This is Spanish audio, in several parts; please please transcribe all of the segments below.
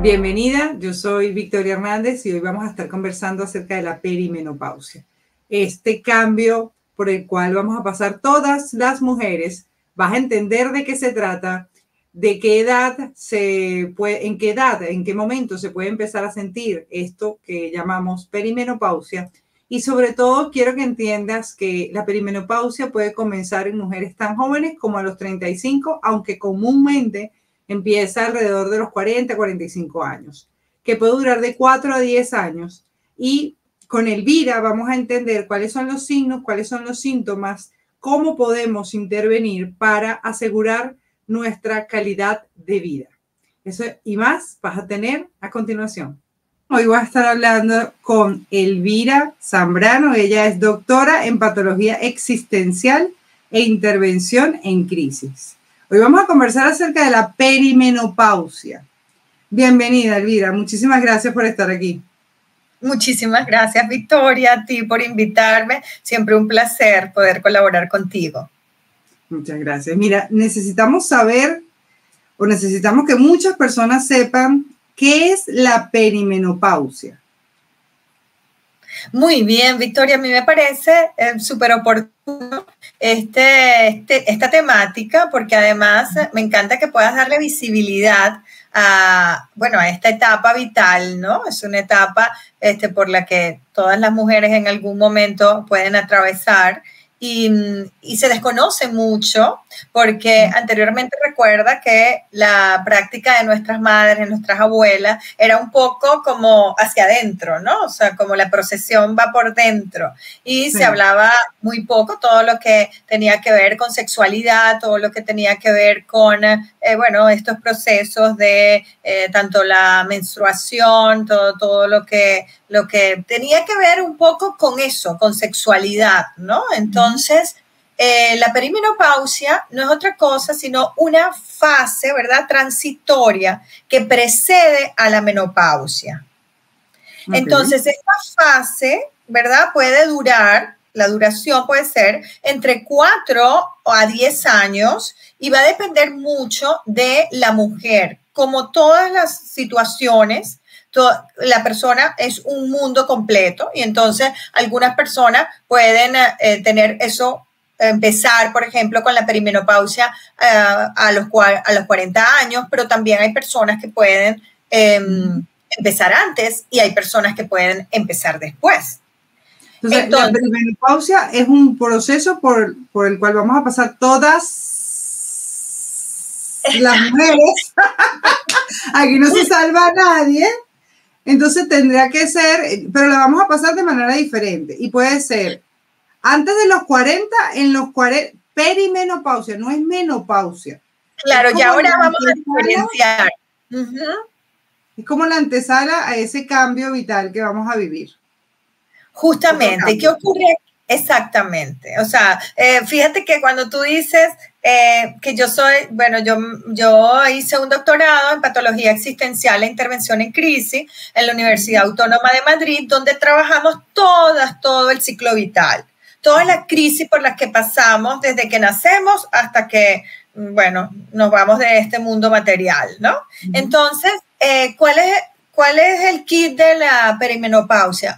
Bienvenida, yo soy Victoria Hernández y hoy vamos a estar conversando acerca de la perimenopausia. Este cambio por el cual vamos a pasar todas las mujeres, vas a entender de qué se trata, de qué edad en qué momento se puede empezar a sentir esto que llamamos perimenopausia. Y sobre todo quiero que entiendas que la perimenopausia puede comenzar en mujeres tan jóvenes como a los 35, aunque comúnmente empieza alrededor de los 40, 45 años, que puede durar de 4 a 10 años. Y con Elvira vamos a entender cuáles son los signos, cuáles son los síntomas, cómo podemos intervenir para asegurar nuestra calidad de vida. Eso y más vas a tener a continuación. Hoy voy a estar hablando con Elvira Zambrano. Ella es doctora en patología existencial e intervención en crisis. Hoy vamos a conversar acerca de la perimenopausia. Bienvenida, Elvira. Muchísimas gracias por estar aquí. Muchísimas gracias, Victoria, a ti por invitarme. Siempre un placer poder colaborar contigo. Muchas gracias. Mira, necesitamos saber o necesitamos que muchas personas sepan qué es la perimenopausia. Muy bien, Victoria, a mí me parece súper oportuno esta temática, porque además me encanta que puedas darle visibilidad a esta etapa vital, ¿no? Es una etapa por la que todas las mujeres en algún momento pueden atravesar y se desconoce mucho, porque anteriormente recuerda que la práctica de nuestras madres, de nuestras abuelas, era un poco como hacia adentro, ¿no? O sea, como la procesión va por dentro. Y se hablaba muy poco todo lo que tenía que ver con sexualidad, todo lo que tenía que ver con, estos procesos de tanto la menstruación, todo lo que tenía que ver un poco con eso, con sexualidad, ¿no? Entonces, la perimenopausia no es otra cosa sino una fase, ¿verdad?, transitoria que precede a la menopausia. Okay. Entonces, esta fase, ¿verdad?, puede durar, la duración puede ser entre 4 a 10 años y va a depender mucho de la mujer. Como todas las situaciones, la persona es un mundo completo y entonces algunas personas pueden tener eso, empezar, por ejemplo, con la perimenopausia a los 40 años, pero también hay personas que pueden empezar antes y hay personas que pueden empezar después. Entonces, la perimenopausia es un proceso por el cual vamos a pasar todas las mujeres. Aquí no se salva a nadie. Entonces tendría que ser, pero la vamos a pasar de manera diferente. Y puede ser antes de los 40, en los 40, perimenopausia, no es menopausia. Claro, y ahora vamos a diferenciar. Es como la antesala a ese cambio vital que vamos a vivir. Justamente, ¿qué ocurre? Exactamente. O sea, fíjate que cuando tú dices que yo soy, yo hice un doctorado en patología existencial e intervención en crisis en la Universidad Autónoma de Madrid, donde trabajamos todo el ciclo vital, todas las crisis por las que pasamos desde que nacemos hasta que, nos vamos de este mundo material, ¿no? Entonces, ¿cuál es el kit de la perimenopausia?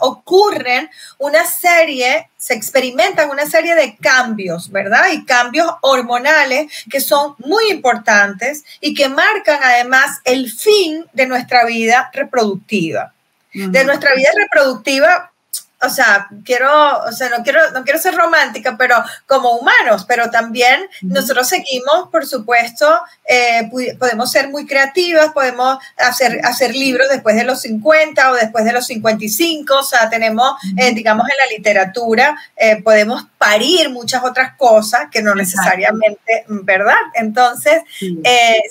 Se experimentan una serie de cambios, ¿verdad? Y cambios hormonales que son muy importantes y que marcan además el fin de nuestra vida reproductiva. De nuestra vida reproductiva, o sea, no quiero ser romántica, pero como humanos, pero también nosotros seguimos, por supuesto, podemos ser muy creativas, podemos hacer libros después de los 50 o después de los 55, o sea, tenemos, digamos, en la literatura, podemos parir muchas otras cosas que no necesariamente, ¿verdad? Entonces,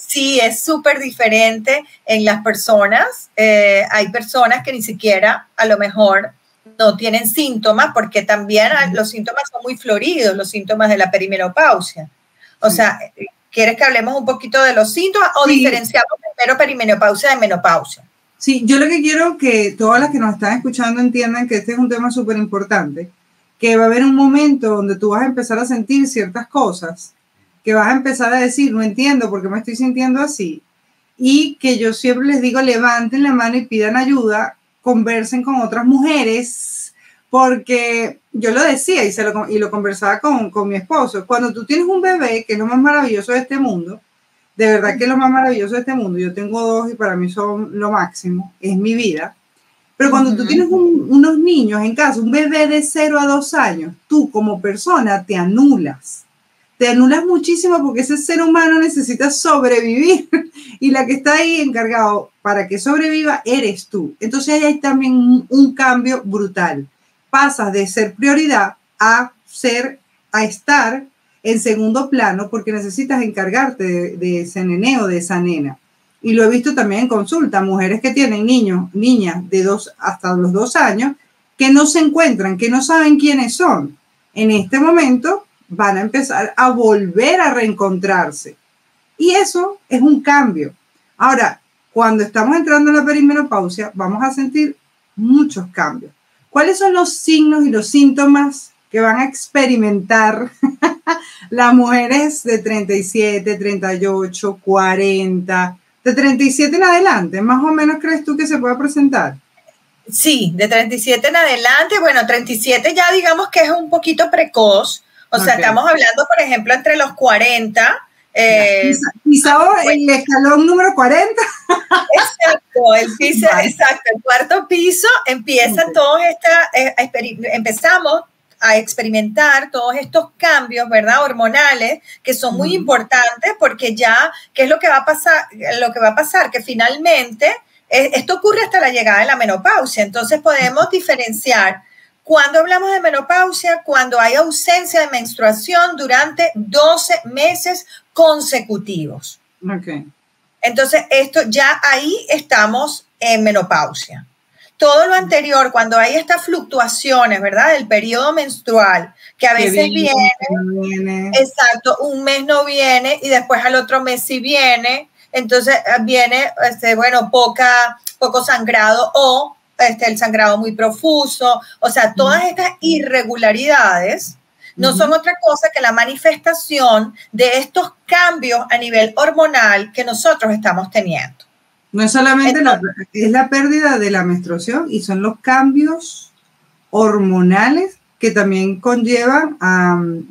sí, es súper diferente en las personas. Hay personas que ni siquiera, a lo mejor, no tienen síntomas, porque también los síntomas son muy floridos, los síntomas de la perimenopausia. O sea, ¿quieres que hablemos un poquito de los síntomas o diferenciamos primero perimenopausia de menopausia? Sí, yo lo que quiero que todas las que nos están escuchando entiendan que este es un tema súper importante, que va a haber un momento donde tú vas a empezar a sentir ciertas cosas, que vas a empezar a decir, no entiendo por qué me estoy sintiendo así. y que yo siempre les digo, levanten la mano y pidan ayuda, conversen con otras mujeres, porque yo lo decía y lo conversaba con mi esposo, cuando tú tienes un bebé, que es lo más maravilloso de este mundo, de verdad que es lo más maravilloso de este mundo, yo tengo 2 y para mí son lo máximo, es mi vida, pero cuando tú tienes unos niños en casa, un bebé de 0 a 2 años, tú como persona te anulas muchísimo porque ese ser humano necesita sobrevivir y la que está ahí encargado para que sobreviva eres tú. Entonces ahí hay también un cambio brutal. Pasas de ser prioridad a estar en segundo plano porque necesitas encargarte de ese nene o de esa nena. Y lo he visto también en consulta, mujeres que tienen niñas de 2 hasta los 2 años que no se encuentran, que no saben quiénes son. En este momento van a empezar a volver a reencontrarse. Y eso es un cambio. Ahora, cuando estamos entrando en la perimenopausia, vamos a sentir muchos cambios. ¿Cuáles son los signos y los síntomas que van a experimentar las mujeres de 37, 38, 40, de 37 en adelante? ¿Más o menos crees tú que se puede presentar? Sí, de 37 en adelante. Bueno, 37 ya digamos que es un poquito precoz. O sea, estamos hablando, por ejemplo, entre los 40. Pisado el escalón número 40. Exacto, el cuarto piso empieza empezamos a experimentar todos estos cambios, ¿verdad? Hormonales, que son muy importantes porque ya, ¿qué es lo que va a pasar? Lo que va a pasar, que finalmente, esto ocurre hasta la llegada de la menopausia, entonces podemos diferenciar. Cuando hablamos de menopausia, cuando hay ausencia de menstruación durante 12 meses consecutivos. Okay. Entonces, ya ahí estamos en menopausia. Todo lo anterior, cuando hay estas fluctuaciones, ¿verdad? Del periodo menstrual, que a veces viene, exacto, un mes no viene y después al otro mes sí viene, entonces viene, poco sangrado o el sangrado muy profuso, o sea, todas estas irregularidades no son otra cosa que la manifestación de estos cambios a nivel hormonal que nosotros estamos teniendo. No es solamente es la pérdida de la menstruación y son los cambios hormonales que también conllevan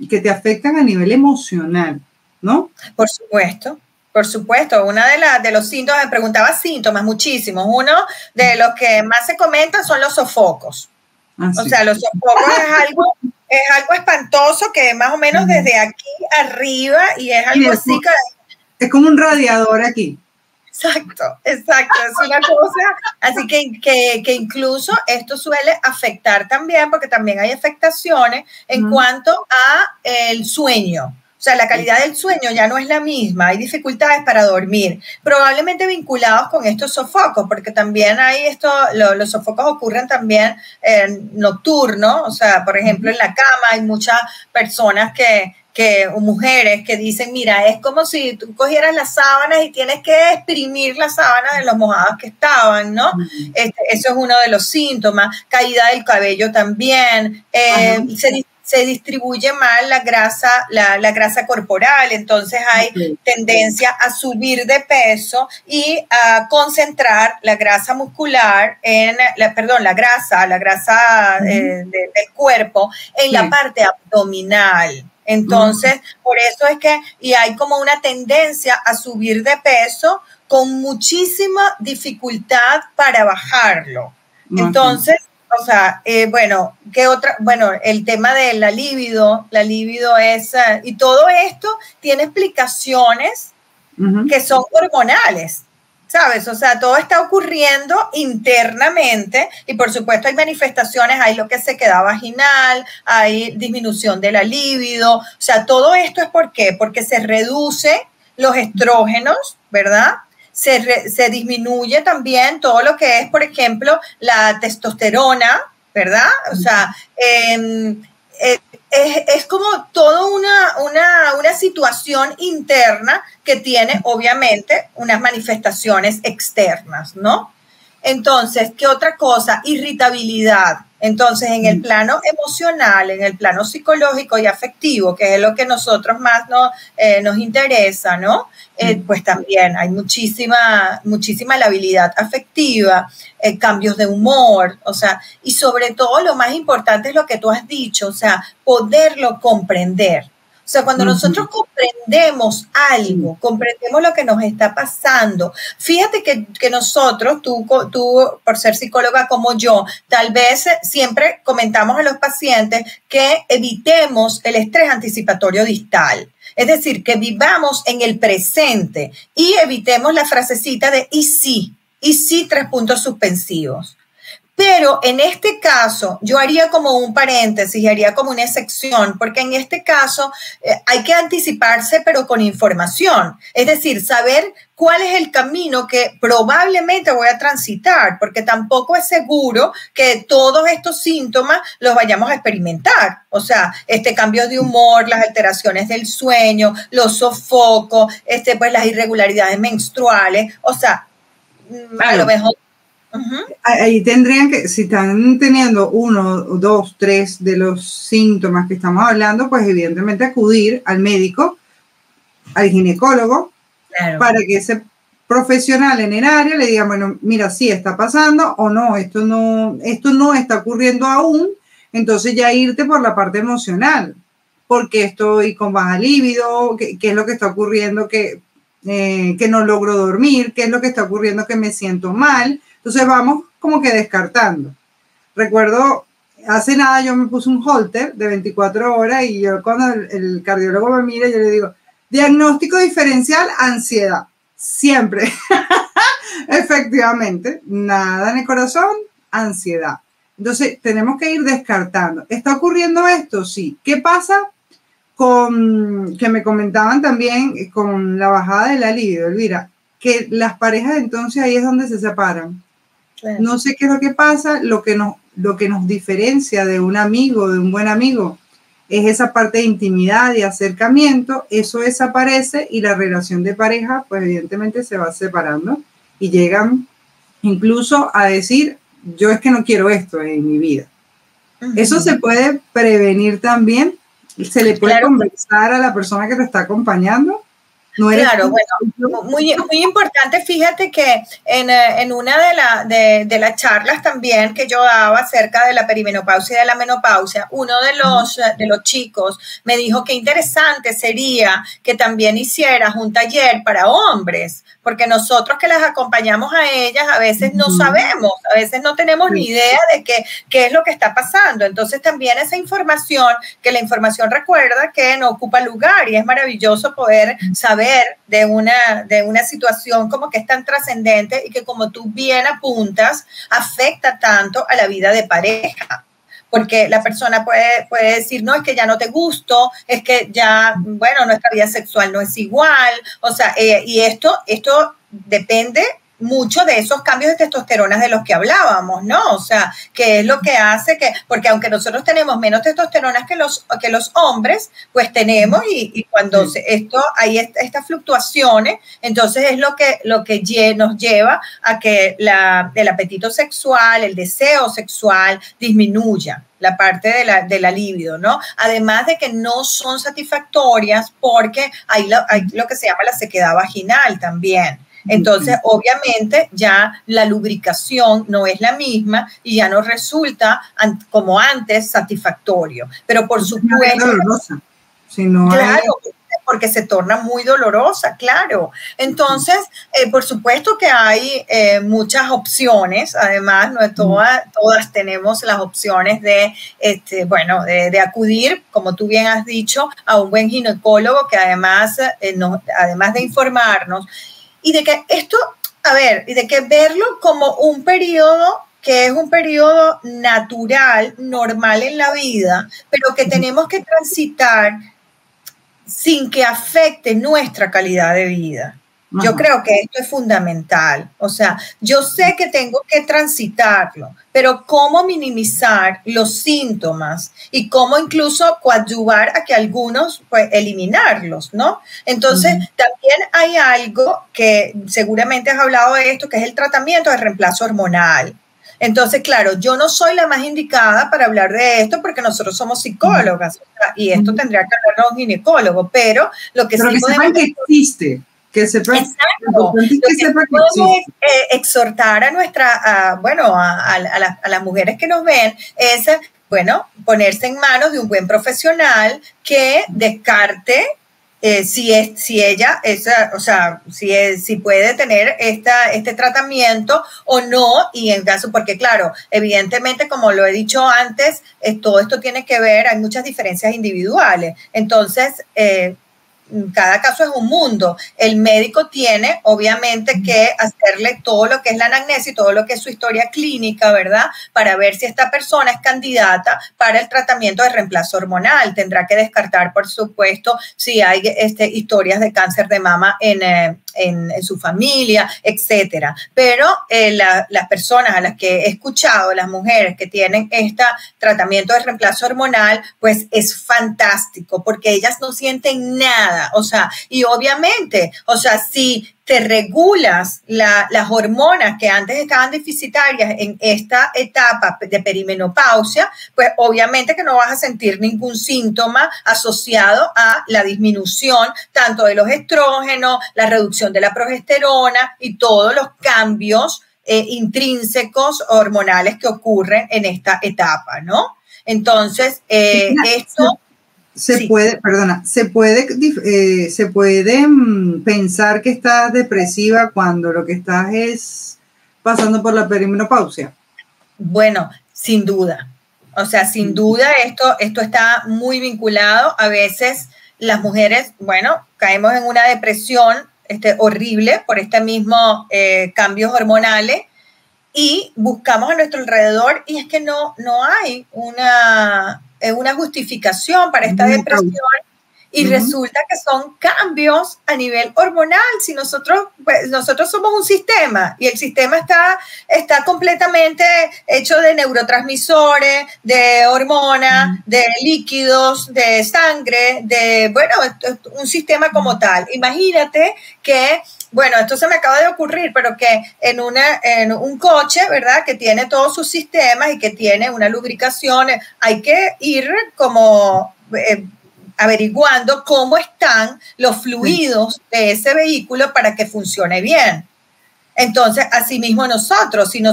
que te afectan a nivel emocional, ¿no? Por supuesto. Por supuesto, una de los síntomas, me preguntaba síntomas muchísimos. Uno de los que más se comentan son los sofocos. O sea, los sofocos es algo espantoso que más o menos desde aquí arriba y es algo así que... Es como un radiador aquí. Exacto, es una cosa, así que incluso esto suele afectar también, porque también hay afectaciones en cuanto a el sueño. O sea, la calidad del sueño ya no es la misma, hay dificultades para dormir, probablemente vinculados con estos sofocos, porque también hay los sofocos ocurren también nocturnos, o sea, por ejemplo, en la cama hay muchas personas o mujeres que dicen, mira, es como si tú cogieras las sábanas y tienes que exprimir las sábanas de los mojadas que estaban, ¿no? Eso es uno de los síntomas. Caída del cabello también, se distribuye mal la grasa corporal, entonces hay tendencia a subir de peso y a concentrar la grasa muscular la grasa del cuerpo en la parte abdominal. Entonces, por eso es que, y hay como una tendencia a subir de peso con muchísima dificultad para bajarlo. Entonces, o sea, ¿qué otra? Bueno, el tema de la libido es, y todo esto tiene explicaciones que son hormonales, ¿sabes? O sea, todo está ocurriendo internamente y por supuesto hay manifestaciones, hay lo que se queda vaginal, hay disminución de la libido, o sea, todo esto es ¿por qué? Porque se reduce los estrógenos, ¿verdad? Se disminuye también todo lo que es, por ejemplo, la testosterona, ¿verdad? O sea, es como toda una situación interna que tiene, obviamente, unas manifestaciones externas, ¿no? Entonces, ¿qué otra cosa? Irritabilidad. Entonces, en el plano emocional, en el plano psicológico y afectivo, que es lo que nosotros más nos interesa, ¿no? Pues también hay muchísima labilidad afectiva, cambios de humor, o sea, y sobre todo lo más importante es lo que tú has dicho, o sea, poderlo comprender. O sea, cuando nosotros comprendemos algo, comprendemos lo que nos está pasando, fíjate que nosotros, tú por ser psicóloga como yo, tal vez siempre comentamos a los pacientes que evitemos el estrés anticipatorio distal. Es decir, que vivamos en el presente y evitemos la frasecita de y sí, 3 puntos suspensivos. Pero en este caso, yo haría como un paréntesis, haría como una excepción, porque en este caso hay que anticiparse, pero con información. Es decir, saber cuál es el camino que probablemente voy a transitar, porque tampoco es seguro que todos estos síntomas los vayamos a experimentar. O sea, cambio de humor, las alteraciones del sueño, los sofocos, pues las irregularidades menstruales. O sea, a lo mejor. Ahí tendrían que, si están teniendo 1, 2, 3 de los síntomas que estamos hablando, pues evidentemente acudir al médico, al ginecólogo, claro, para que ese profesional en el área le diga, bueno, mira, sí está pasando o no, esto no está ocurriendo aún, entonces ya irte por la parte emocional, porque estoy con baja libido, qué es lo que está ocurriendo, que no logro dormir, qué es lo que está ocurriendo, que me siento mal. Entonces vamos como que descartando. Recuerdo, hace nada yo me puse un holter de 24 horas y yo cuando el cardiólogo me mira, yo le digo, diagnóstico diferencial, ansiedad. Siempre. Efectivamente, nada en el corazón, ansiedad. Entonces tenemos que ir descartando. ¿Está ocurriendo esto? Sí. ¿Qué pasa con, que me comentaban también con la bajada de la libido, Elvira? Que las parejas entonces ahí es donde se separan. No sé qué es lo que pasa, lo que nos diferencia de un amigo, de un buen amigo, es esa parte de intimidad y acercamiento, eso desaparece y la relación de pareja, pues evidentemente se va separando y llegan incluso a decir, yo es que no quiero esto en mi vida. Eso se puede prevenir también, se le puede conversar a la persona que te está acompañando. Claro, bueno, muy importante. Fíjate que en una de las charlas también que yo daba acerca de la perimenopausia y de la menopausia, uno de los chicos me dijo que interesante sería que también hicieras un taller para hombres, porque nosotros que las acompañamos a ellas a veces no sabemos, a veces no tenemos ni idea de qué es lo que está pasando. Entonces también esa información, que la información recuerda que no ocupa lugar y es maravilloso poder saber de una situación como que es tan trascendente y que, como tú bien apuntas, afecta tanto a la vida de pareja. Porque la persona puede decir, no, es que ya no te gusto, es que ya, bueno, nuestra vida sexual no es igual. O sea, y esto depende mucho de esos cambios de testosterona de los que hablábamos, ¿no? O sea, que es lo que hace que, porque aunque nosotros tenemos menos testosterona que los hombres, pues tenemos, y cuando hay estas fluctuaciones, entonces es lo que nos lleva a que el apetito sexual, el deseo sexual disminuya, la parte de la libido, ¿no? Además de que no son satisfactorias porque hay lo que se llama la sequedad vaginal también. Entonces, obviamente, ya la lubricación no es la misma y ya no resulta como antes satisfactorio. Pero por supuesto, claro, porque se torna muy dolorosa, claro. Entonces, por supuesto que hay muchas opciones. Además, no todas tenemos las opciones de acudir, como tú bien has dicho, a un buen ginecólogo que además de informarnos, y de que y de que verlo como un periodo que es un periodo natural, normal en la vida, pero que tenemos que transitar sin que afecte nuestra calidad de vida. Yo creo que esto es fundamental. O sea, yo sé que tengo que transitarlo, pero cómo minimizar los síntomas y cómo incluso coadyuvar a que algunos, pues, eliminarlos, ¿no? Entonces, también hay algo que seguramente has hablado de esto, que es el tratamiento de reemplazo hormonal. Entonces, claro, yo no soy la más indicada para hablar de esto porque nosotros somos psicólogas, o sea, y esto tendría que hablarlo un ginecólogo, pero lo que pero sí que podemos... sepan que existe, que sepan, exacto, es que sepa que podemos existe. exhortar a a las mujeres que nos ven es, bueno, ponerse en manos de un buen profesional que descarte si ella, o sea, si puede tener este tratamiento o no, y en caso, porque claro, evidentemente, como lo he dicho antes, todo esto tiene que ver, hay muchas diferencias individuales. Entonces, cada caso es un mundo. El médico tiene, obviamente, que hacerle todo lo que es la anamnesis, todo lo que es su historia clínica, ¿verdad? Para ver si esta persona es candidata para el tratamiento de reemplazo hormonal. Tendrá que descartar, por supuesto, si hay historias de cáncer de mama en su familia, etcétera. Pero las personas a las que he escuchado, las mujeres que tienen este tratamiento de reemplazo hormonal, pues es fantástico porque ellas no sienten nada. O sea, y obviamente, o sea, si te regulas las hormonas que antes estaban deficitarias en esta etapa de perimenopausia, pues obviamente que no vas a sentir ningún síntoma asociado a la disminución tanto de los estrógenos, la reducción de la progesterona y todos los cambios intrínsecos hormonales que ocurren en esta etapa, ¿no? Entonces, esto... Se puede pensar que estás depresiva cuando lo que estás es pasando por la perimenopausia. Bueno, sin duda. O sea, sin duda esto está muy vinculado. A veces las mujeres, bueno, caemos en una depresión horrible por mismo cambios hormonales y buscamos a nuestro alrededor y es que no hay una justificación para esta depresión y resulta que son cambios a nivel hormonal. Si nosotros somos un sistema y el sistema está completamente hecho de neurotransmisores, de hormonas, de líquidos, de sangre, un sistema como tal. Imagínate que, bueno, esto se me acaba de ocurrir, pero que en un coche, ¿verdad? Que tiene todos sus sistemas y que tiene una lubricación, hay que ir como averiguando cómo están los fluidos de ese vehículo para que funcione bien. Entonces, asimismo nosotros, si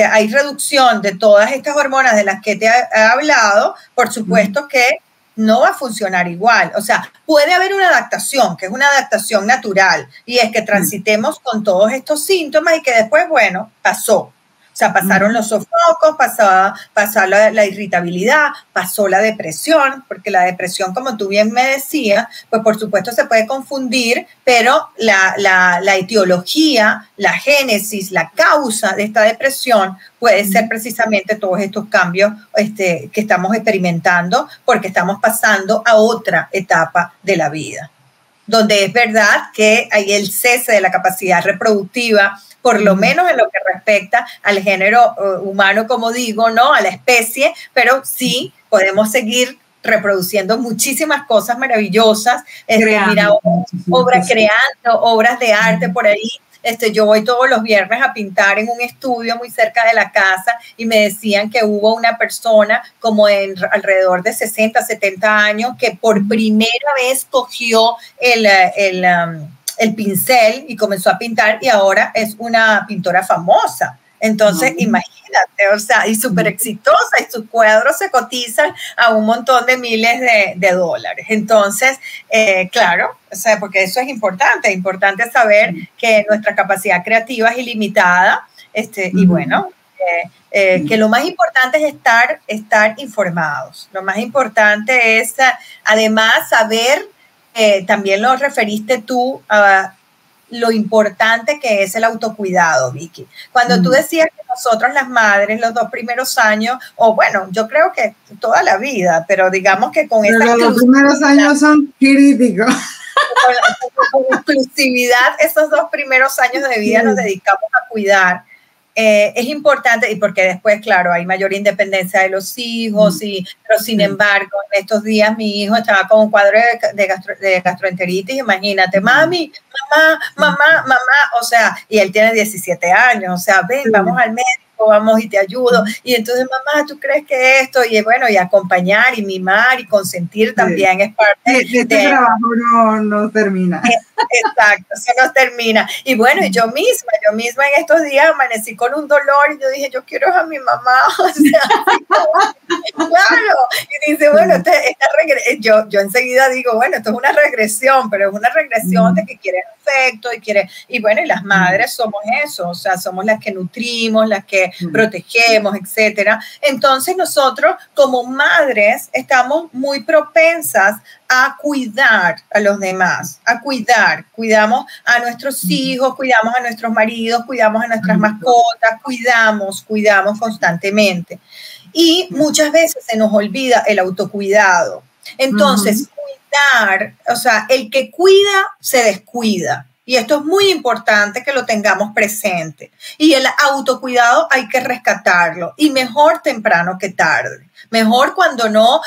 hay reducción de todas estas hormonas de las que te he hablado, por supuesto que no va a funcionar igual. O sea, puede haber una adaptación, que es una adaptación natural, y es que transitemos con todos estos síntomas y que después, bueno, pasó. O sea, pasaron los sofocos, pasó la irritabilidad, pasó la depresión, porque la depresión, como tú bien me decías, pues por supuesto se puede confundir, pero la etiología, la génesis, la causa de esta depresión puede ser precisamente todos estos cambios que estamos experimentando porque estamos pasando a otra etapa de la vida, donde es verdad que hay el cese de la capacidad reproductiva, por lo menos en lo que respecta al género humano, como digo, ¿no? A la especie, pero sí podemos seguir reproduciendo muchísimas cosas maravillosas, creando obras de arte por ahí. Yo voy todos los viernes a pintar en un estudio muy cerca de la casa y me decían que hubo una persona como alrededor de 60, 70 años que por primera vez cogió el pincel y comenzó a pintar y ahora es una pintora famosa. Entonces, imagínate, o sea, y súper exitosa y sus cuadros se cotizan a un montón de miles de dólares. Entonces, claro, o sea, porque eso es importante saber que nuestra capacidad creativa es ilimitada, y bueno, que lo más importante es estar informados. Lo más importante es, además, saber, también lo referiste tú a lo importante que es el autocuidado, Vicky. Cuando tú decías que nosotros las madres los 2 primeros años, o bueno, yo creo que toda la vida, pero digamos que con esa los primeros años son críticos. Con exclusividad, esos 2 primeros años de vida nos dedicamos a cuidar. Es importante, y porque después, claro, hay mayor independencia de los hijos, pero sin embargo, en estos días mi hijo estaba con un cuadro de gastroenteritis, imagínate, mami, mamá, o sea, y él tiene 17 años, o sea, ven, vamos al médico, vamos y te ayudo. Y entonces, mamá, ¿tú crees que esto? Y bueno, y acompañar y mimar y consentir también es parte de este trabajo no termina. Exacto, eso no termina. Y bueno, y yo misma en estos días amanecí con un dolor y yo dije, yo quiero a mi mamá. O sea, claro. Y dice, bueno, yo enseguida digo, bueno, esto es una regresión, pero es una regresión de que quiere afecto y bueno, y las madres somos eso, o sea, somos las que nutrimos, las que protegemos, etcétera. Entonces nosotros como madres estamos muy propensas a cuidar a los demás, cuidamos a nuestros hijos, cuidamos a nuestros maridos, cuidamos a nuestras mascotas, cuidamos constantemente. Y muchas veces se nos olvida el autocuidado. Entonces, cuidar, o sea, el que cuida se descuida. Y esto es muy importante que lo tengamos presente. Y el autocuidado hay que rescatarlo. Y mejor temprano que tarde. Mejor cuando no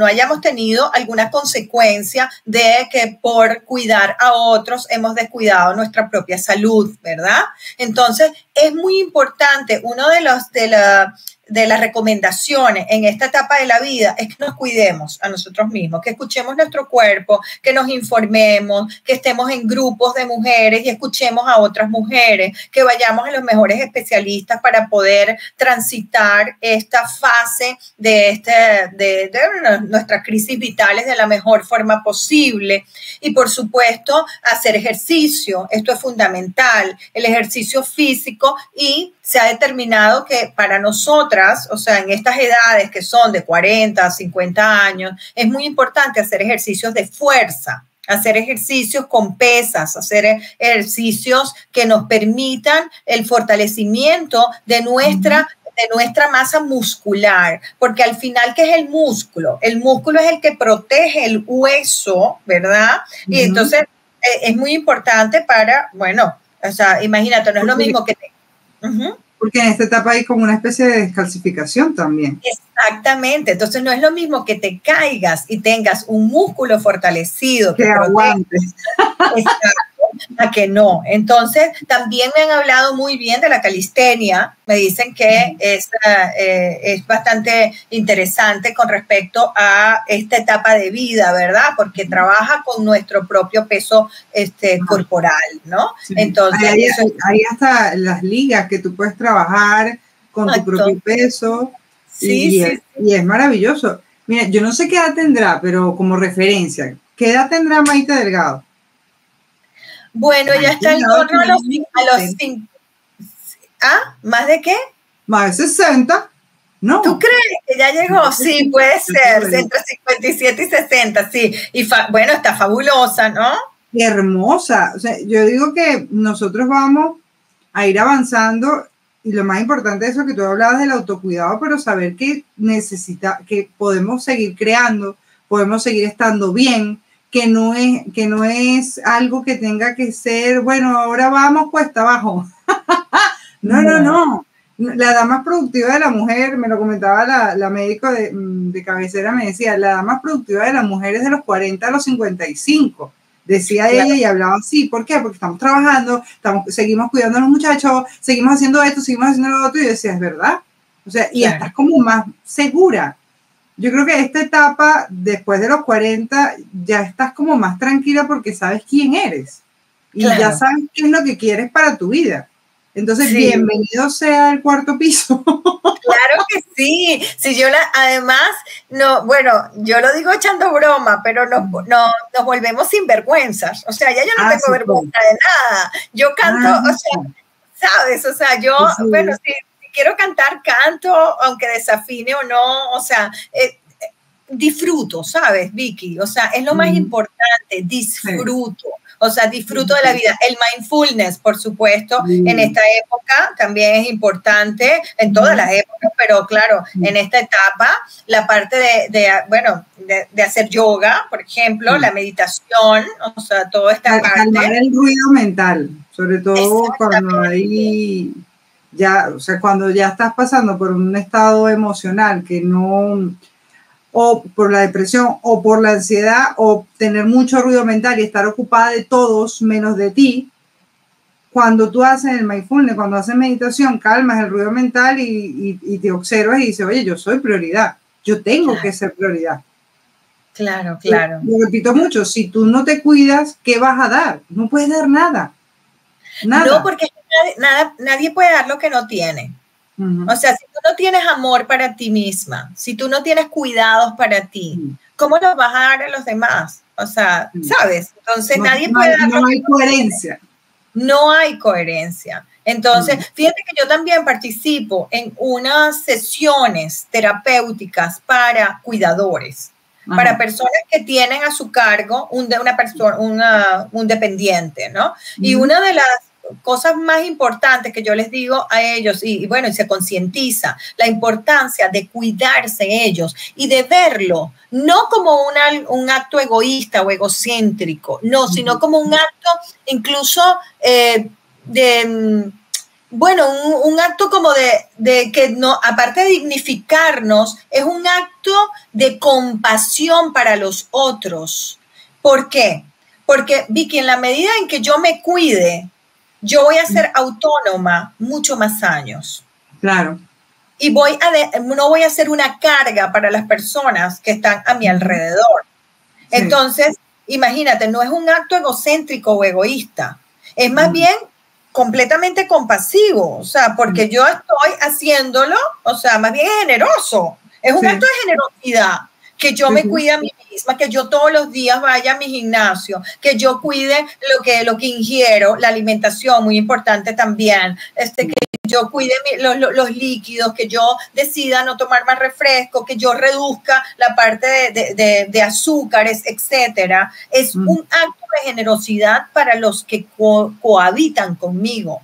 hayamos tenido alguna consecuencia de que por cuidar a otros hemos descuidado nuestra propia salud, ¿verdad? Entonces, es muy importante, uno de las recomendaciones en esta etapa de la vida es que nos cuidemos a nosotros mismos, que escuchemos nuestro cuerpo, que nos informemos, que estemos en grupos de mujeres y escuchemos a otras mujeres, que vayamos a los mejores especialistas para poder transitar esta fase de nuestras crisis vitales de la mejor forma posible. Y por supuesto, hacer ejercicio, esto es fundamental, el ejercicio físico, y se ha determinado que para nosotras, o sea, en estas edades que son de 40 a 50 años, es muy importante hacer ejercicios de fuerza, hacer ejercicios con pesas, hacer ejercicios que nos permitan el fortalecimiento de nuestra masa muscular, porque al final, ¿qué es el músculo? El músculo es el que protege el hueso, ¿verdad? Y entonces es muy importante para, bueno, o sea, imagínate, no es lo mismo que porque en esta etapa hay como una especie de descalcificación también. Exactamente, entonces no es lo mismo que te caigas y tengas un músculo fortalecido que aguantes. A que no. Entonces, también me han hablado muy bien de la calistenia. Me dicen que es bastante interesante con respecto a esta etapa de vida, ¿verdad? Porque trabaja con nuestro propio peso corporal, ¿no? Sí. Entonces, hay hasta las ligas que tú puedes trabajar con tu propio peso. Sí, y es maravilloso. Mira, yo no sé qué edad tendrá, pero como referencia, ¿qué edad tendrá Maite Delgado? Bueno, ya está en torno a los 5. ¿Ah? ¿Más de qué? Más de 60. No. ¿Tú crees que ya llegó? Sí, puede ser, entre 57 y 60, sí. Y bueno, está fabulosa, ¿no? Hermosa. O sea, yo digo que nosotros vamos a ir avanzando y lo más importante de eso que tú hablabas del autocuidado, pero saber que que podemos seguir creando, podemos seguir estando bien, que no es algo que tenga que ser, bueno, ahora vamos cuesta abajo. No. La edad más productiva de la mujer, me lo comentaba la médico de cabecera, me decía, la edad más productiva de la mujer es de los 40 a los 55. Decía ella y hablaba así. ¿Por qué? Porque estamos trabajando, seguimos cuidando a los muchachos, seguimos haciendo esto, seguimos haciendo lo otro, y decía, es verdad. O sea, y estás como más segura. Yo creo que esta etapa, después de los 40, ya estás como más tranquila porque sabes quién eres. Y ya sabes qué es lo que quieres para tu vida. Entonces, bienvenido sea el cuarto piso. Claro que sí. Además, yo lo digo echando broma, pero nos volvemos sinvergüenzas. O sea, ya yo no tengo vergüenza de nada. Yo canto, o sea, ¿sabes? O sea, yo, bueno, si quiero cantar, canto, aunque desafine o no, o sea, disfruto, ¿sabes, Vicky? O sea, es lo más importante, disfruto. O sea, disfruto de la vida. El mindfulness, por supuesto, en esta época también es importante, en todas las épocas, pero claro, en esta etapa, la parte de hacer yoga, por ejemplo, la meditación, o sea, toda esta parte. Calmar el ruido mental, sobre todo cuando hay cuando ya estás pasando por un estado emocional que no, o por la depresión, o por la ansiedad, o tener mucho ruido mental y estar ocupada de todos menos de ti, cuando tú haces el mindfulness, cuando haces meditación, calmas el ruido mental y te observas y dices, oye, yo soy prioridad, yo tengo que ser prioridad. Claro, claro. Lo repito mucho, si tú no te cuidas, ¿qué vas a dar? No puedes dar nada. Nada. No, porque nadie puede dar lo que no tiene. O sea, si tú no tienes amor para ti misma, si tú no tienes cuidados para ti, ¿cómo los vas a dar a los demás? O sea, ¿sabes? Entonces nadie puede dar. No hay coherencia. No hay coherencia. Entonces, fíjate que yo también participo en unas sesiones terapéuticas para cuidadores, para personas que tienen a su cargo un dependiente, ¿no? Y una de las cosas más importantes que yo les digo a ellos, y bueno, y se concientiza la importancia de cuidarse ellos y de verlo, no como un acto egoísta o egocéntrico, no, sino como un acto incluso un acto como de que no, aparte de dignificarnos, es un acto de compasión para los otros. ¿Por qué? Porque, Vicky, en la medida en que yo me cuide, yo voy a ser autónoma mucho más años. Claro. Y no voy a ser una carga para las personas que están a mi alrededor. Sí. Entonces, imagínate, no es un acto egocéntrico o egoísta. Es más bien completamente compasivo. O sea, porque yo estoy haciéndolo, o sea, más bien es generoso. Es un acto de generosidad. Que yo me cuide a mí misma, que yo todos los días vaya a mi gimnasio, que yo cuide lo que ingiero, la alimentación, muy importante también, que yo cuide los líquidos, que yo decida no tomar más refresco, que yo reduzca la parte de azúcares, etcétera. Es un acto de generosidad para los que cohabitan conmigo.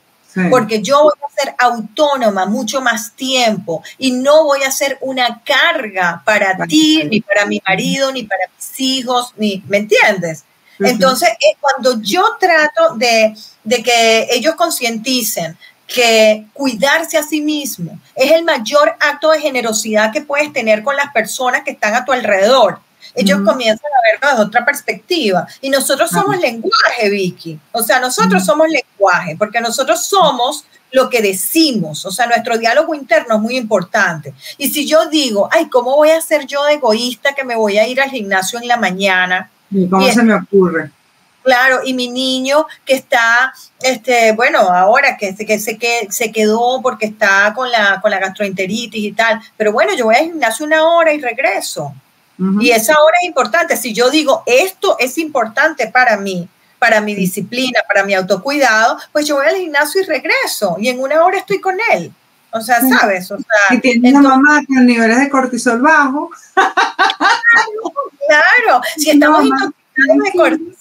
Porque yo voy a ser autónoma mucho más tiempo y no voy a ser una carga para ti, ni para mi marido, ni para mis hijos, ¿me entiendes? Entonces, cuando yo trato de que ellos concienticen que cuidarse a sí mismo es el mayor acto de generosidad que puedes tener con las personas que están a tu alrededor. Ellos comienzan a verlo desde otra perspectiva. Y nosotros somos lenguaje, Vicky. O sea, nosotros somos lenguaje, porque nosotros somos lo que decimos. O sea, nuestro diálogo interno es muy importante. Y si yo digo, ay, ¿cómo voy a ser yo de egoísta que me voy a ir al gimnasio en la mañana? ¿Cómo se me ocurre? Claro, y mi niño que está, bueno, ahora que se quedó porque está con la gastroenteritis y tal. Pero bueno, yo voy al gimnasio 1 hora y regreso. Y esa hora es importante. Si yo digo, esto es importante para mí, para mi disciplina, para mi autocuidado, pues yo voy al gimnasio y regreso. Y en 1 hora estoy con él. O sea, ¿sabes? O sea, si tienes una mamá con niveles de cortisol bajo. Claro. Si estamos intoxicados de cortisol,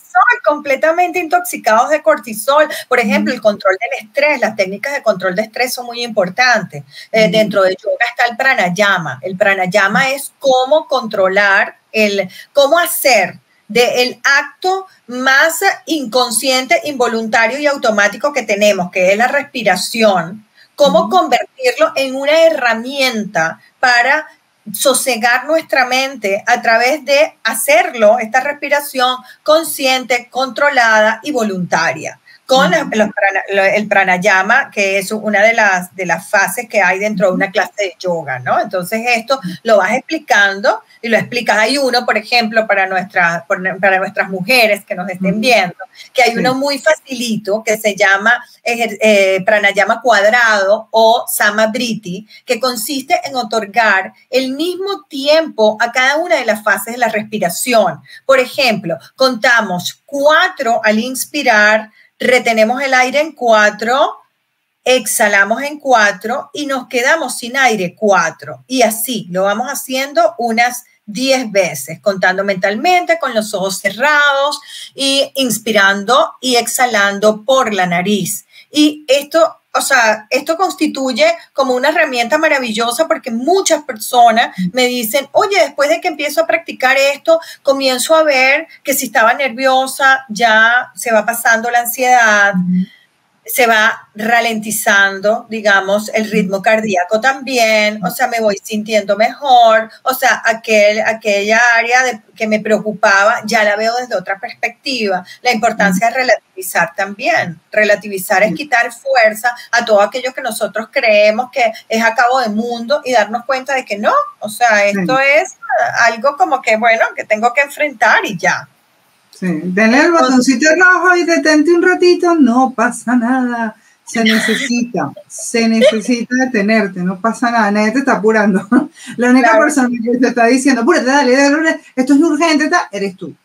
completamente intoxicados de cortisol. Por ejemplo, el control del estrés, las técnicas de control de estrés son muy importantes. Dentro de yoga está el pranayama. El pranayama es cómo controlar, cómo hacer del acto más inconsciente, involuntario y automático que tenemos, que es la respiración, cómo convertirlo en una herramienta para sosegar nuestra mente a través de hacerlo, esta respiración consciente, controlada y voluntaria. Con el pranayama, que es una de las fases que hay dentro de una clase de yoga, ¿no? Entonces esto lo vas explicando y lo explicas. Hay uno, por ejemplo, para nuestras mujeres que nos estén viendo, que hay uno muy facilito que se llama pranayama cuadrado o samabriti, que consiste en otorgar el mismo tiempo a cada una de las fases de la respiración. Por ejemplo, contamos 4 al inspirar, retenemos el aire en 4, exhalamos en 4 y nos quedamos sin aire 4. Y así lo vamos haciendo unas 10 veces, contando mentalmente con los ojos cerrados y inspirando y exhalando por la nariz. Y esto, o sea, esto constituye como una herramienta maravillosa porque muchas personas me dicen, oye, después de que empiezo a practicar esto, comienzo a ver que si estaba nerviosa ya se va pasando la ansiedad. se va ralentizando, digamos, el ritmo cardíaco también, o sea, me voy sintiendo mejor, o sea, aquella área que me preocupaba, ya la veo desde otra perspectiva. La importancia es relativizar también. Relativizar es quitar fuerza a todo aquello que nosotros creemos que es a cabo de mundo y darnos cuenta de que no, o sea, esto es algo como que, bueno, que tengo que enfrentar y ya. Sí, denle el botoncito rojo y detente un ratito, no pasa nada, se necesita detenerte, no pasa nada, nadie te está apurando. La única persona que te está diciendo, apúrate, dale, esto es urgente, eres tú,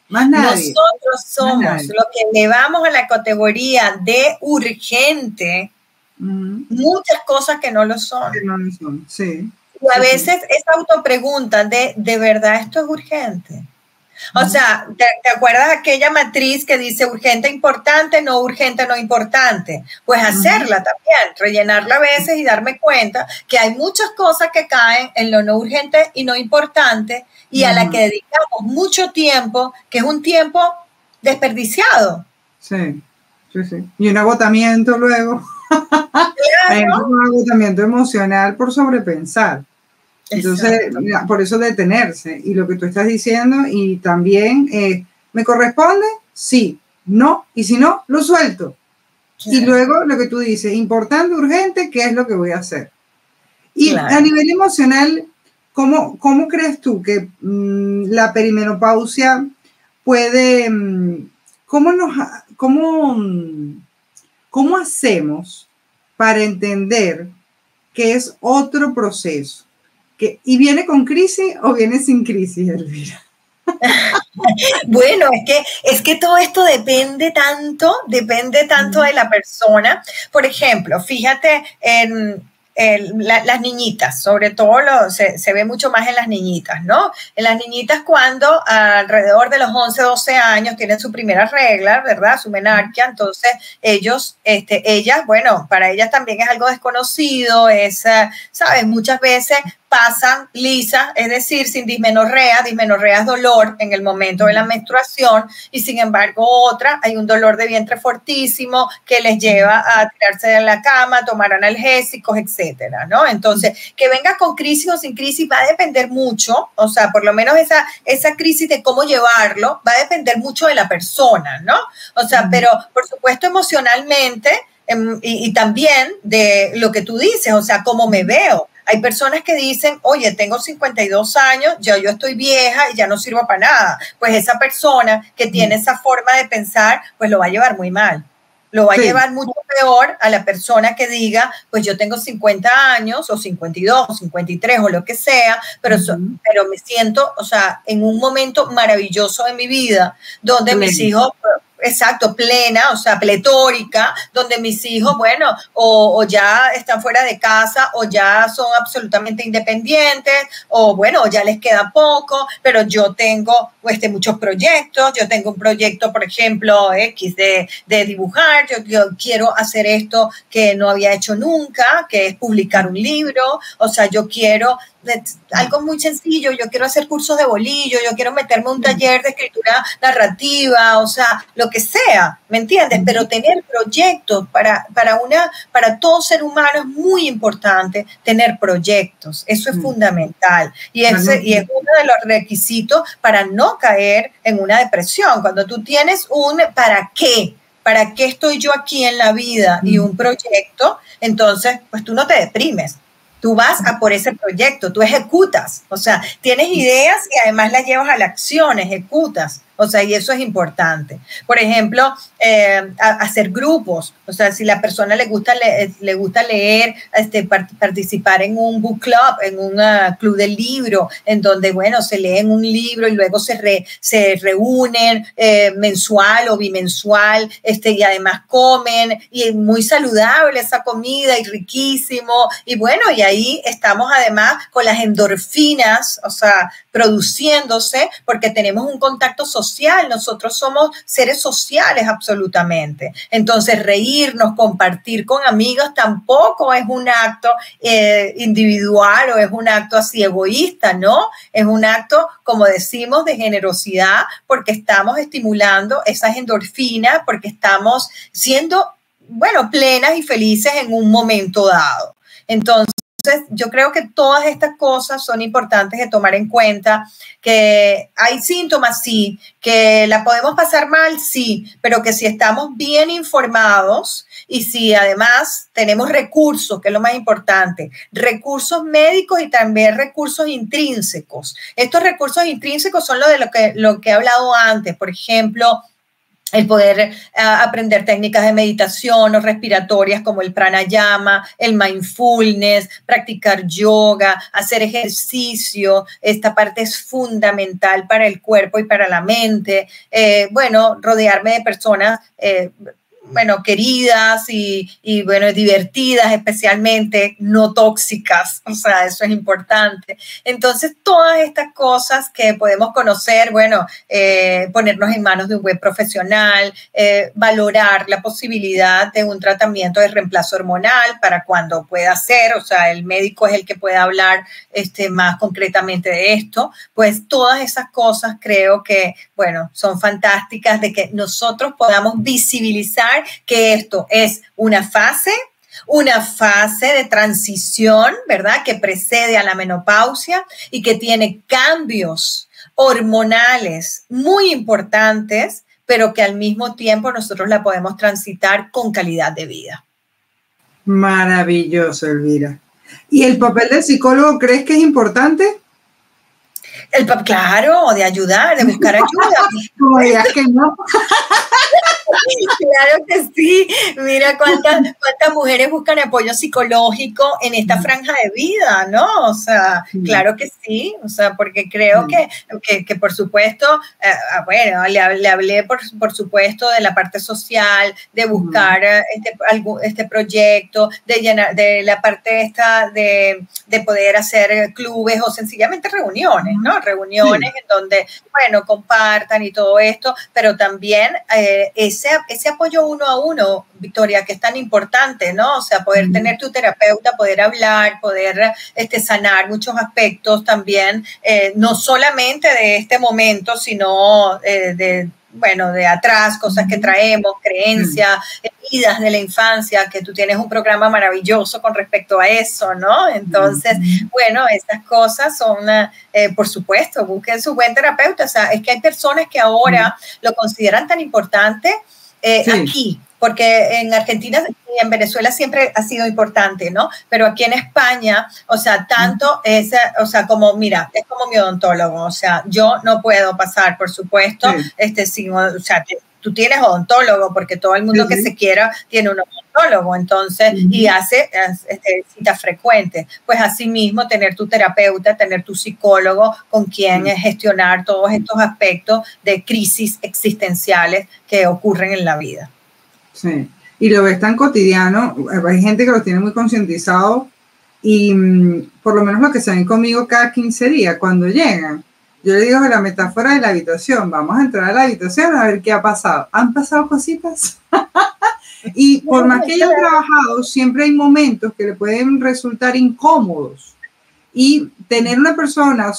más nadie. Nosotros somos los que elevamos a la categoría de urgente muchas cosas que no lo son. Que no lo son, sí. Y a veces esa autopregunta ¿de verdad esto es urgente? O sea, ¿te acuerdas aquella matriz que dice urgente, importante, no importante? Pues hacerla también, rellenarla a veces y darme cuenta que hay muchas cosas que caen en lo no urgente y no importante y a la que dedicamos mucho tiempo, que es un tiempo desperdiciado. Sí. Y un agotamiento luego. Claro. Hay un agotamiento emocional por sobrepensar. Entonces, por eso detenerse y lo que tú estás diciendo y también, ¿me corresponde? Sí, no, y si no, lo suelto. Y luego lo que tú dices, importante, urgente, ¿qué es lo que voy a hacer? Y a nivel emocional, ¿cómo crees tú que la perimenopausia puede, cómo hacemos para entender que es otro proceso? ¿Y viene con crisis o viene sin crisis, Elvira? Bueno, es que todo esto depende tanto de la persona. Por ejemplo, fíjate en las niñitas, sobre todo se ve mucho más en las niñitas, ¿no? En las niñitas cuando alrededor de los 11, 12 años tienen su primera regla, ¿verdad? Su menarquia, entonces ellas, bueno, para ellas también es algo desconocido, ¿sabes? Muchas veces pasan lisas, es decir, sin dismenorrea. Dismenorrea es dolor en el momento de la menstruación y sin embargo hay un dolor de vientre fortísimo que les lleva a tirarse de la cama, tomar analgésicos, etcétera, ¿no? Entonces, que venga con crisis o sin crisis va a depender mucho, o sea, por lo menos esa crisis de cómo llevarlo va a depender mucho de la persona, ¿no? O sea, pero por supuesto emocionalmente y también de lo que tú dices, o sea, cómo me veo. Hay personas que dicen, oye, tengo 52 años, yo estoy vieja y ya no sirvo para nada. Pues esa persona que tiene esa forma de pensar, pues lo va a llevar muy mal. Lo va a llevar mucho peor a la persona que diga, pues yo tengo 50 años o 52 o 53 o lo que sea, pero me siento, o sea, en un momento maravilloso de mi vida, donde mis hijos... Exacto, plena, o sea, pletórica, donde mis hijos, bueno, o ya están fuera de casa, o ya son absolutamente independientes, o bueno, ya les queda poco, pero yo tengo muchos proyectos. Yo tengo un proyecto, por ejemplo, de dibujar. Yo quiero hacer esto que no había hecho nunca, que es publicar un libro. O sea, yo quiero algo muy sencillo, yo quiero hacer cursos de bolillo, yo quiero meterme a un taller de escritura narrativa, o sea, lo que sea, ¿me entiendes? Pero tener proyectos para todo ser humano es muy importante, tener proyectos, eso es fundamental y es uno de los requisitos para no caer en una depresión. Cuando tú tienes ¿para qué estoy yo aquí en la vida? Y un proyecto, entonces, pues tú no te deprimes. Tú vas a por ese proyecto, tú ejecutas, o sea, tienes ideas y además las llevas a la acción, ejecutas, o sea, y eso es importante. Por ejemplo, hacer grupos, o sea, si la persona le gusta leer, participar en un book club, en un club del libro, en donde, bueno, se leen un libro y luego se reúnen mensual o bimensual, y además comen, y es muy saludable esa comida y riquísimo, y bueno, y ahí estamos además con las endorfinas, o sea, produciéndose porque tenemos un contacto social. Nosotros somos seres sociales absolutamente. Entonces, reírnos, compartir con amigos tampoco es un acto individual o es un acto así egoísta, ¿no? Es un acto, como decimos, de generosidad porque estamos estimulando esas endorfinas, porque estamos siendo bueno, plenas y felices en un momento dado. Entonces, yo creo que todas estas cosas son importantes de tomar en cuenta, que hay síntomas, sí, que la podemos pasar mal, sí, pero que si estamos bien informados y si además tenemos recursos, que es lo más importante, recursos médicos y también recursos intrínsecos. Estos recursos intrínsecos son lo que he hablado antes, por ejemplo, el poder aprender técnicas de meditación o respiratorias como el pranayama, el mindfulness, practicar yoga, hacer ejercicio. Esta parte es fundamental para el cuerpo y para la mente. Bueno, rodearme de personas bueno, queridas y bueno, divertidas, especialmente no tóxicas, o sea, eso es importante. Entonces, todas estas cosas que podemos conocer, bueno, ponernos en manos de un buen profesional, valorar la posibilidad de un tratamiento de reemplazo hormonal para cuando pueda ser, o sea, el médico es el que puede hablar más concretamente de esto, pues todas esas cosas creo que, bueno, son fantásticas de que nosotros podamos visibilizar que esto es una fase de transición, ¿verdad? Que precede a la menopausia y que tiene cambios hormonales muy importantes, pero que al mismo tiempo nosotros la podemos transitar con calidad de vida. Maravilloso, Elvira. ¿Y el papel del psicólogo crees que es importante? Claro, de ayudar, de buscar ayuda. Como digas que no. Claro que sí. Mira cuántas mujeres buscan apoyo psicológico en esta franja de vida, ¿no? O sea, claro que sí. O sea, porque creo que por supuesto, bueno, le hablé por supuesto de la parte social, de buscar este proyecto, de la parte esta de poder hacer clubes o sencillamente reuniones, ¿no? Reuniones en donde, bueno, compartan y todo esto, pero también ese apoyo uno a uno, Victoria, que es tan importante, ¿no? O sea, poder tener tu terapeuta, poder hablar, poder sanar muchos aspectos también, no solamente de este momento, sino de atrás, cosas que traemos, creencias, heridas de la infancia, que tú tienes un programa maravilloso con respecto a eso, ¿no? Entonces, bueno, esas cosas son, por supuesto, busquen su buen terapeuta. O sea, es que hay personas que ahora lo consideran tan importante aquí, porque en Argentina y en Venezuela siempre ha sido importante, ¿no? Pero aquí en España, o sea, tanto es, o sea, como, mira, es como mi odontólogo, o sea, yo no puedo pasar, por supuesto, sin, o sea, tú tienes odontólogo, porque todo el mundo que se quiera tiene un odontólogo, entonces, y hace citas frecuentes. Pues asimismo, tener tu terapeuta, tener tu psicólogo con quien gestionar todos estos aspectos de crisis existenciales que ocurren en la vida. Sí, y lo ves tan cotidiano, hay gente que lo tiene muy concientizado y por lo menos lo que se ven conmigo cada 15 días, cuando llegan, yo le digo la metáfora de la habitación, vamos a entrar a la habitación a ver qué ha pasado. ¿Han pasado cositas? Y por más que hayan trabajado, siempre hay momentos que le pueden resultar incómodos. Y tener una persona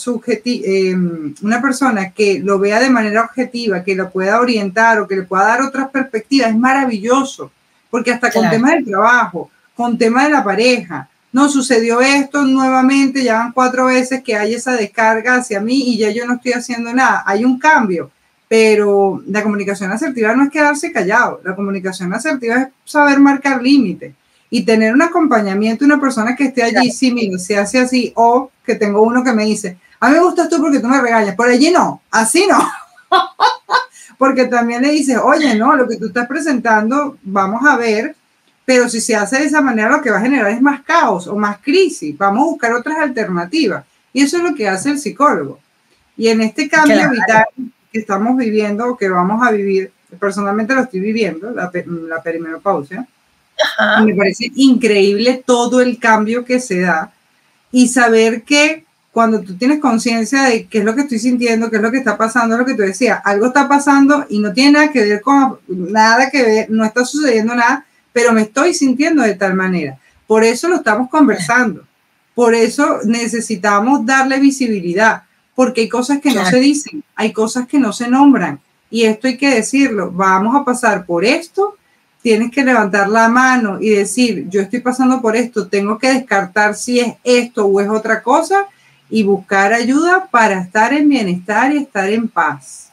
una persona que lo vea de manera objetiva, que lo pueda orientar o que le pueda dar otras perspectivas, es maravilloso. Porque hasta con temas del trabajo, con temas de la pareja, no sucedió esto nuevamente, ya van 4 veces que hay esa descarga hacia mí y ya yo no estoy haciendo nada. Hay un cambio, pero la comunicación asertiva no es quedarse callado. La comunicación asertiva es saber marcar límites. Y tener un acompañamiento, una persona que esté allí, sí, mira, se hace así, o que tengo uno que me dice, a mí me gustas tú porque tú me regañas, por allí no, así no. Porque también le dices, oye, no, lo que tú estás presentando, vamos a ver, pero si se hace de esa manera, lo que va a generar es más caos o más crisis, vamos a buscar otras alternativas. Y eso es lo que hace el psicólogo. Y en este cambio vital que estamos viviendo, o que vamos a vivir, personalmente lo estoy viviendo, la perimenopausia, me parece increíble todo el cambio que se da y saber que cuando tú tienes conciencia de qué es lo que estoy sintiendo, qué es lo que está pasando, es lo que tú decías, algo está pasando y no tiene nada que ver con nada que ver, no está sucediendo nada, pero me estoy sintiendo de tal manera. Por eso lo estamos conversando, por eso necesitamos darle visibilidad, porque hay cosas que no se dicen, hay cosas que no se nombran y esto hay que decirlo, vamos a pasar por esto. tienes que levantar la mano y decir, yo estoy pasando por esto, tengo que descartar si es esto o es otra cosa y buscar ayuda para estar en bienestar y estar en paz.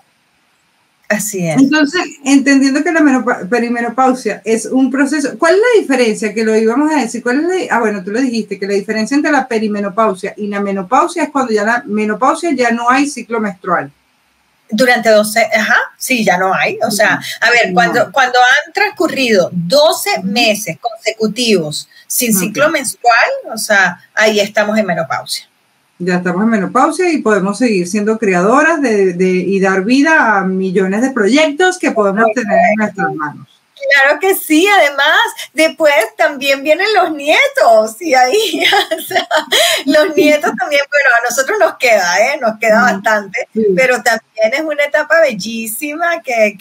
Así es. Entonces, entendiendo que la perimenopausia es un proceso, ¿cuál es la diferencia? Que lo íbamos a decir, ¿cuál es bueno, tú lo dijiste, que la diferencia entre la perimenopausia y la menopausia es cuando ya la menopausia ya no hay ciclo menstrual. Durante 12, sí, ya no hay. O sea, a ver, cuando han transcurrido 12 meses consecutivos sin ciclo menstrual, o sea, ahí estamos en menopausia. Ya estamos en menopausia y podemos seguir siendo creadoras y dar vida a millones de proyectos que podemos tener en nuestras manos. Claro que sí, además, después también vienen los nietos y ahí, o sea, los nietos también, bueno, a nosotros nos queda bastante, pero también es una etapa bellísima que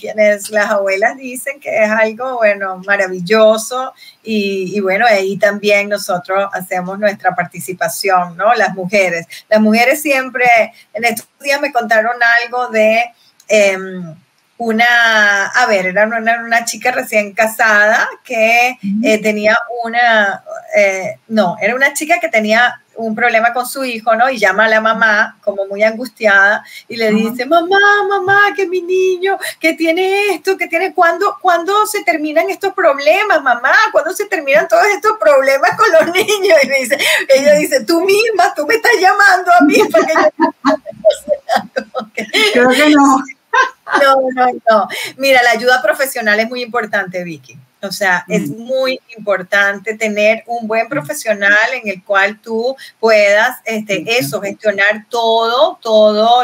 las abuelas dicen que es algo, bueno, maravilloso y bueno, ahí también nosotros hacemos nuestra participación, ¿no? Las mujeres siempre, en estos días me contaron algo de... era una chica recién casada que tenía era una chica que tenía un problema con su hijo, ¿no? Y llama a la mamá como muy angustiada y le dice, mamá, que mi niño, que tiene esto, que tiene, ¿cuándo se terminan estos problemas, mamá? ¿Cuándo se terminan todos estos problemas con los niños? Y ella dice, tú me estás llamando a mí para que yo... Creo que no. No. Mira, la ayuda profesional es muy importante, Vicky. O sea, es muy importante tener un buen profesional en el cual tú puedas gestionar todo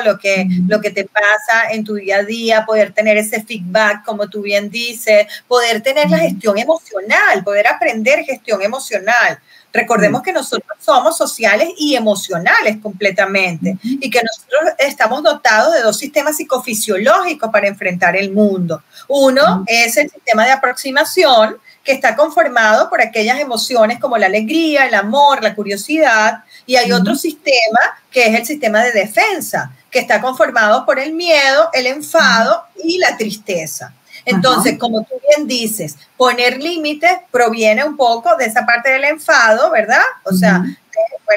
lo que te pasa en tu día a día, poder tener ese feedback, como tú bien dices, poder tener la gestión emocional, poder aprender gestión emocional. Recordemos que nosotros somos sociales y emocionales completamente y que nosotros estamos dotados de dos sistemas psicofisiológicos para enfrentar el mundo. Uno es el sistema de aproximación, que está conformado por aquellas emociones como la alegría, el amor, la curiosidad, y hay otro sistema que es el sistema de defensa, que está conformado por el miedo, el enfado y la tristeza. Entonces, como tú bien dices, poner límites proviene un poco de esa parte del enfado, ¿verdad? O sea,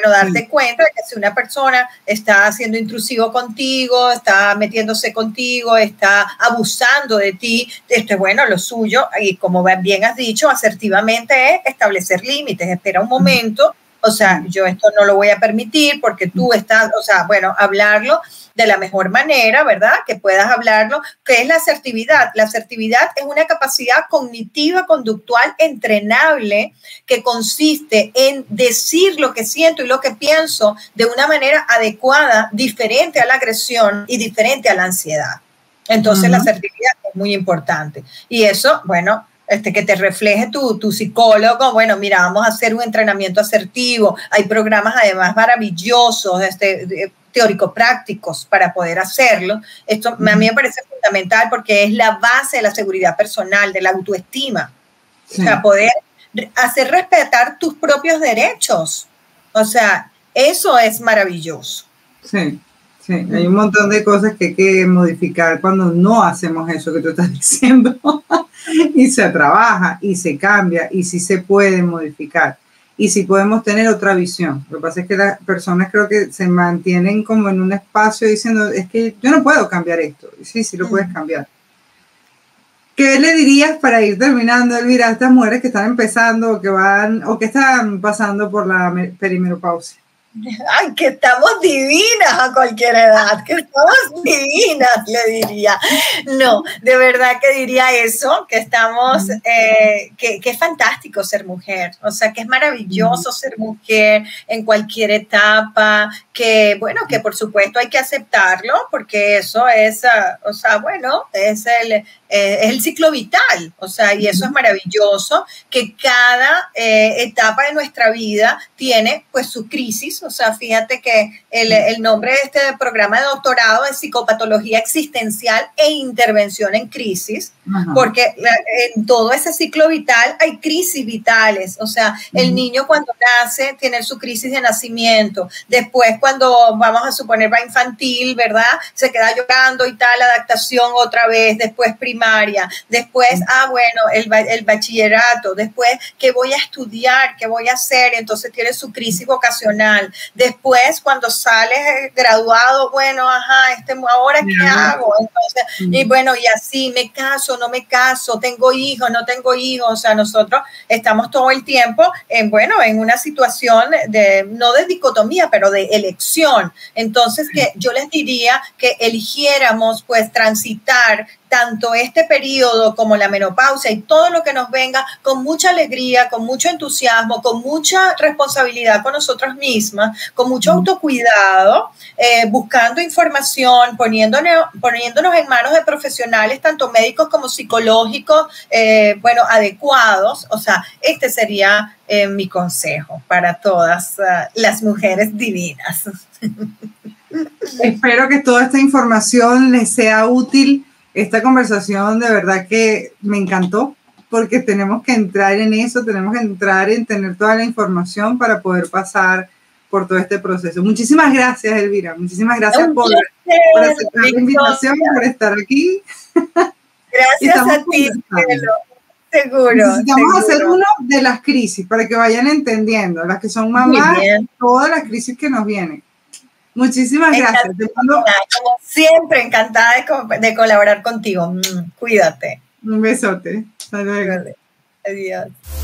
darte cuenta de que si una persona está siendo intrusivo contigo, está metiéndose contigo, está abusando de ti, lo suyo, y como bien has dicho, asertivamente es establecer límites. Espera un momento, o sea, yo esto no lo voy a permitir porque tú estás, hablarlo de la mejor manera, ¿verdad? Que puedas hablarlo, que es la asertividad. La asertividad es una capacidad cognitiva, conductual, entrenable, que consiste en decir lo que siento y lo que pienso de una manera adecuada, diferente a la agresión y diferente a la ansiedad. Entonces, la asertividad es muy importante. Y eso, que te refleje tu psicólogo, mira, vamos a hacer un entrenamiento asertivo. Hay programas además maravillosos, teórico-prácticos para poder hacerlo. Esto a mí me parece fundamental porque es la base de la seguridad personal, de la autoestima. Sí. O sea, poder hacer respetar tus propios derechos. O sea, eso es maravilloso. Sí. Sí, hay un montón de cosas que hay que modificar cuando no hacemos eso que tú estás diciendo y se trabaja y se cambia y sí se puede modificar y sí podemos tener otra visión. Lo que pasa es que las personas creo que se mantienen como en un espacio diciendo, es que yo no puedo cambiar esto. Sí lo puedes cambiar. ¿Qué le dirías para ir terminando, Elvira, a estas mujeres que están empezando o que están pasando por la perimenopausia? Ay, que estamos divinas a cualquier edad, que estamos divinas, le diría. No, de verdad que diría eso, que estamos, que es fantástico ser mujer, o sea, que es maravilloso ser mujer en cualquier etapa, que que por supuesto hay que aceptarlo, porque eso es, es el ciclo vital, o sea, y eso es maravilloso, que cada etapa de nuestra vida tiene pues su crisis. O sea, fíjate que el nombre de este programa de doctorado es Psicopatología Existencial e Intervención en Crisis, porque en todo ese ciclo vital hay crisis vitales. O sea, el niño cuando nace tiene su crisis de nacimiento, después cuando vamos a suponer va infantil, ¿verdad? Se queda llorando y tal, adaptación otra vez, después primaria, primaria, después, bueno, el bachillerato, después, ¿qué voy a estudiar? ¿Qué voy a hacer? Entonces tiene su crisis vocacional. Después, cuando sales graduado, bueno, ajá, ¿ahora qué hago? Entonces, y bueno, y así, me caso, no me caso, tengo hijos, no tengo hijos. O sea, nosotros estamos todo el tiempo en una situación no de dicotomía, pero de elección. Entonces, que yo les diría que eligiéramos, pues, transitar tanto este periodo como la menopausia y todo lo que nos venga con mucha alegría, con mucho entusiasmo, con mucha responsabilidad con nosotras mismas, con mucho autocuidado, buscando información, poniéndonos en manos de profesionales, tanto médicos como psicológicos, adecuados. O sea, este sería mi consejo para todas las mujeres divinas. Espero que toda esta información les sea útil. Esta conversación de verdad que me encantó, porque tenemos que entrar en eso, tenemos que entrar en tener toda la información para poder pasar por todo este proceso. Muchísimas gracias, Elvira. Muchísimas gracias por aceptar la invitación, por estar aquí. Gracias a ti, seguro. Necesitamos hacer uno de las crisis para que vayan entendiendo, las que son mamás, todas las crisis que nos vienen. Muchísimas gracias. Como siempre, encantada de colaborar contigo. Cuídate. Un besote. Hasta luego. Adiós.